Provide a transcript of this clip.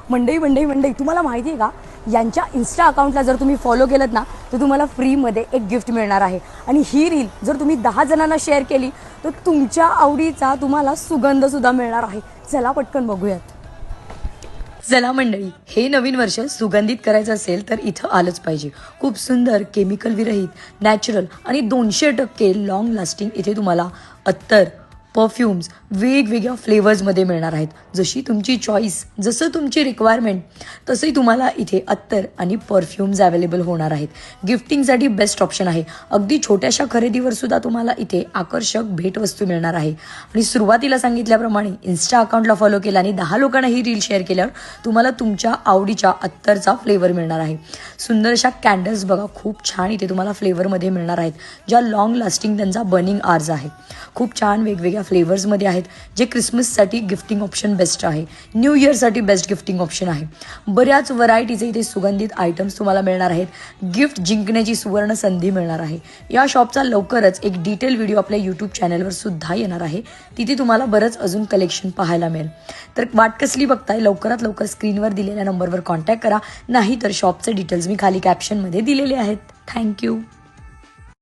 मंडई मंडई मंडई तुम्हाला माहिती आहे का, यांच्या इन्स्टा अकाउंटला जर तुम्ही फॉलो केलं ना तर तुम्हाला फ्रीमध्ये एक गिफ्ट मिळणार आहे। आणि ही रील जर तुम्ही 10 जणांना शेअर केली तर तुमच्या आवडीचा तुम्हाला सुगंधसुद्धा मिळणार आहे। चला पटकन बघूयात। चला मंडळी, हे नवीन वर्ष सुगंधित करायचं असेल तर इथं आलंच पाहिजे। खूप सुंदर केमिकल विरहित नॅचरल आणि 200% लॉंग लास्टिंग इथे तुम्हाला अत्तर परफ्यूम्स वेगवेगळ्या फ्लेवर्समध्ये मिळणार आहेत। जशी तुमची चॉईस, जसं तुमची रिक्वायरमेंट, तसंही तुम्हाला इथे अत्तर आणि परफ्यूम्स अवेलेबल होणार आहेत। गिफ्टिंगसाठी बेस्ट ऑप्शन आहे। अगदी छोट्याशा खरेदीवर सुद्धा तुम्हाला इथे आकर्षक भेटवस्तू मिळणार आहे। आणि सुरुवातीला सांगितल्याप्रमाणे इन्स्टा अकाउंटला फॉलो केला आणि 10 लोकांना ही रील शेअर केल्यावर तुम्हाला तुमच्या आवडीच्या अत्तरचा फ्लेवर मिळणार आहे। सुंदर अशा कॅन्डल्स बघा, खूप छान इथे तुम्हाला फ्लेवरमध्ये मिळणार आहेत, ज्या लॉंग लास्टिंग त्यांचा बर्निंग आर्ज आहे। खूप छान वेगवेगळ्या फ्लेवर्समध्ये आहेत, जे क्रिसमससाठी गिफ्टिंग ऑप्शन बेस्ट आहे। न्यू इयरसाठी बेस्ट गिफ्टिंग ऑप्शन आहे। बऱ्याच व्हरायटीचे इथे सुगंधित आयटम्स तुम्हाला मिळणार आहेत। गिफ्ट जिंकण्याची सुवर्ण संधी मिळणार आहे। या शॉपचा लवकरच एक डिटेल व्हिडिओ आपल्या यूट्यूब चॅनलवर सुद्धा येणार आहे। तिथे तुम्हाला बरंच अजून कलेक्शन पाहायला मिळेल। तर वाट कसली बघताय, लवकरात लवकर स्क्रीनवर दिलेल्या नंबरवर कॉन्टॅक्ट करा, नाहीतर शॉपचे डिटेल्स मी खाली कॅप्शनमध्ये दिलेले आहेत। थँक्यू।